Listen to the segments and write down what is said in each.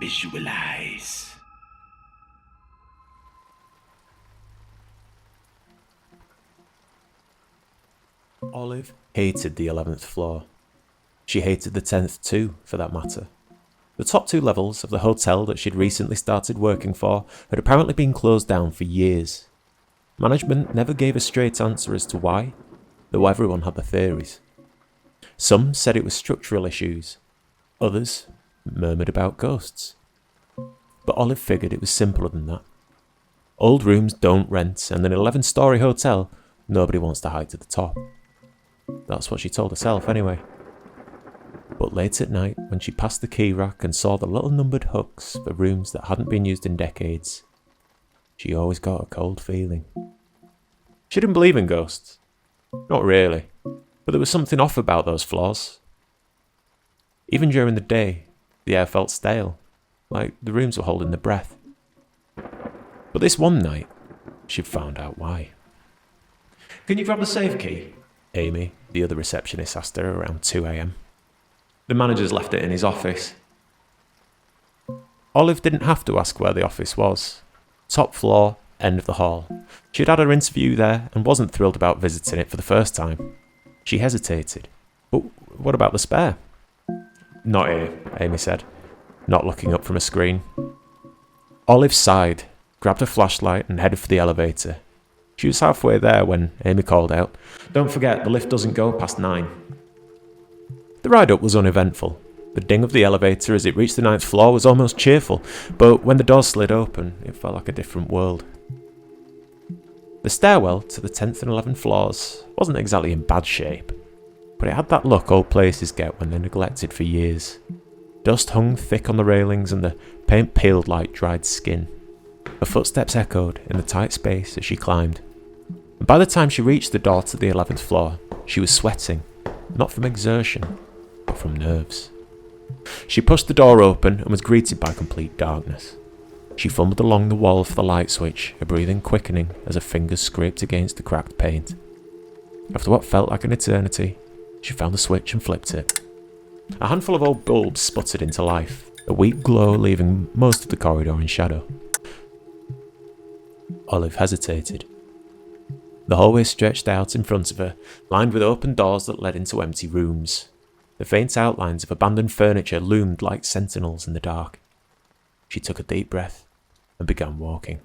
Visualize. Olive hated the 11th floor. She hated the 10th too, for that matter. The top 2 levels of the hotel that she'd recently started working for had apparently been closed down for years. Management never gave a straight answer as to why, though everyone had their theories. Some said it was structural issues. Others murmured about ghosts. But Olive figured it was simpler than that. Old rooms don't rent, and an 11-storey hotel, nobody wants to hike to the top. That's what she told herself anyway. But late at night, when she passed the key rack and saw the little numbered hooks for rooms that hadn't been used in decades, she always got a cold feeling. She didn't believe in ghosts. Not really. But there was something off about those floors. Even during the day, the air felt stale, like the rooms were holding their breath. But this one night, she'd found out why. Can you grab the safe key? Amy, the other receptionist, asked her around 2 a.m. The manager's left it in his office. Olive didn't have to ask where the office was. Top floor, end of the hall. She'd had her interview there and wasn't thrilled about visiting it for the first time. She hesitated. But what about the spare? Not here, Amy said, not looking up from a screen. Olive sighed, grabbed her flashlight and headed for the elevator. She was halfway there when Amy called out, "Don't forget, the lift doesn't go past 9. The ride up was uneventful. The ding of the elevator as it reached the 9th floor was almost cheerful, but when the doors slid open, it felt like a different world. The stairwell to the 10th and 11th floors wasn't exactly in bad shape, but it had that look old places get when they're neglected for years. Dust hung thick on the railings and the paint peeled like dried skin. Her footsteps echoed in the tight space as she climbed. And by the time she reached the door to the 11th floor, she was sweating, not from exertion, but from nerves. She pushed the door open and was greeted by complete darkness. She fumbled along the wall for the light switch, her breathing quickening as her fingers scraped against the cracked paint. After what felt like an eternity, she found the switch and flipped it. A handful of old bulbs sputtered into life, a weak glow leaving most of the corridor in shadow. Olive hesitated. The hallway stretched out in front of her, lined with open doors that led into empty rooms. The faint outlines of abandoned furniture loomed like sentinels in the dark. She took a deep breath and began walking.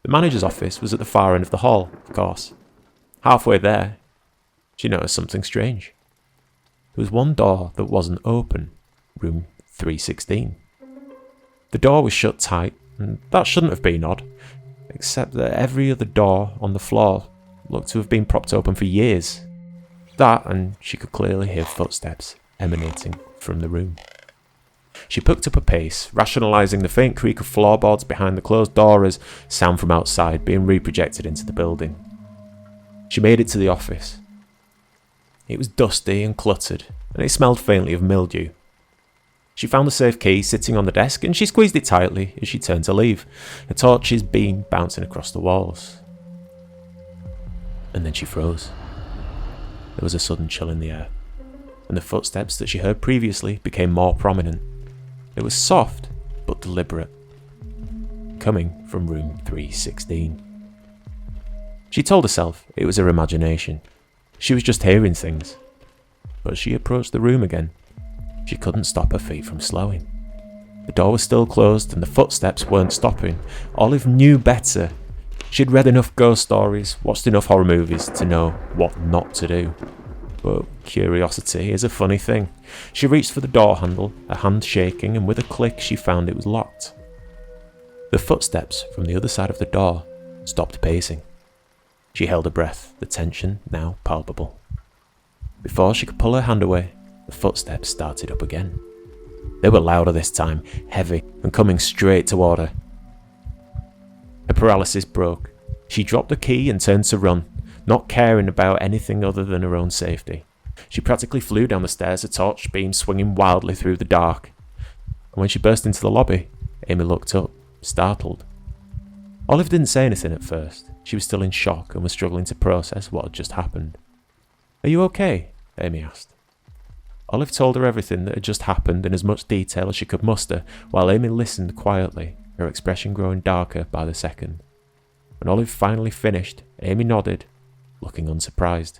The manager's office was at the far end of the hall, of course. Halfway there, she noticed something strange. There was one door that wasn't open, room 316. The door was shut tight, and that shouldn't have been odd, except that every other door on the floor looked to have been propped open for years. That, and she could clearly hear footsteps emanating from the room. She picked up a pace, rationalising the faint creak of floorboards behind the closed door as sound from outside being reprojected into the building. She made it to the office. It was dusty and cluttered, and it smelled faintly of mildew. She found the safe key sitting on the desk, and she squeezed it tightly as she turned to leave, a torch's beam bouncing across the walls. And then she froze. There was a sudden chill in the air, and the footsteps that she heard previously became more prominent. It was soft, but deliberate, coming from room 316. She told herself it was her imagination. She was just hearing things. But as she approached the room again, she couldn't stop her feet from slowing. The door was still closed and the footsteps weren't stopping. Olive knew better. She'd read enough ghost stories, watched enough horror movies to know what not to do. But curiosity is a funny thing. She reached for the door handle, her hand shaking, and with a click she found it was locked. The footsteps from the other side of the door stopped pacing. She held her breath, the tension now palpable. Before she could pull her hand away, the footsteps started up again. They were louder this time, heavy, and coming straight toward her. Her paralysis broke. She dropped the key and turned to run, not caring about anything other than her own safety. She practically flew down the stairs, a torch beam swinging wildly through the dark. And when she burst into the lobby, Amy looked up, startled. Olive didn't say anything at first. She was still in shock and was struggling to process what had just happened. "Are you okay?" Amy asked. Olive told her everything that had just happened in as much detail as she could muster, while Amy listened quietly, her expression growing darker by the second. When Olive finally finished, Amy nodded, looking unsurprised.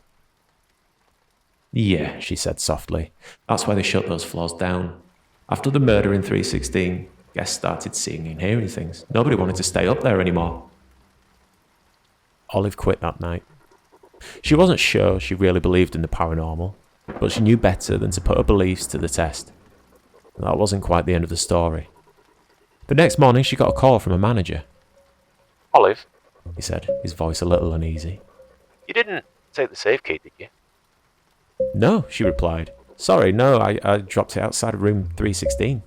Yeah, she said softly. That's why they shut those floors down. After the murder in 316, guests started seeing and hearing things. Nobody wanted to stay up there anymore. Olive quit that night. She wasn't sure she really believed in the paranormal, but she knew better than to put her beliefs to the test. That wasn't quite the end of the story. The next morning she got a call from a manager. Olive, He said, his voice a little uneasy. you didn't take the safe key, did you? No, she replied. Sorry, no, I dropped it outside of room 316.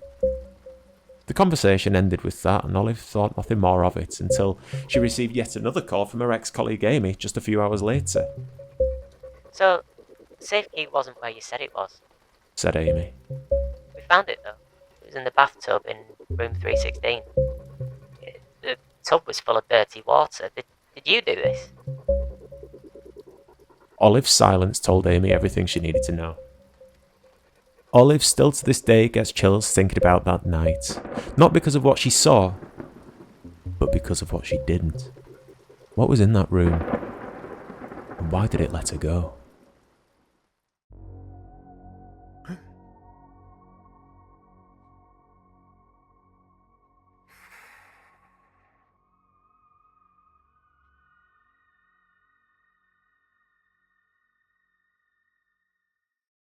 The conversation ended with that, and Olive thought nothing more of it until she received yet another call from her ex-colleague Amy just a few hours later. So, the safe key wasn't where you said it was. Said Amy. We found it though. It was in the bathtub in room 316. The tub was full of dirty water. Did you do this? Olive's silence told Amy everything she needed to know. Olive still to this day gets chills thinking about that night. Not because of what she saw, but because of what she didn't. What was in that room? And why did it let her go?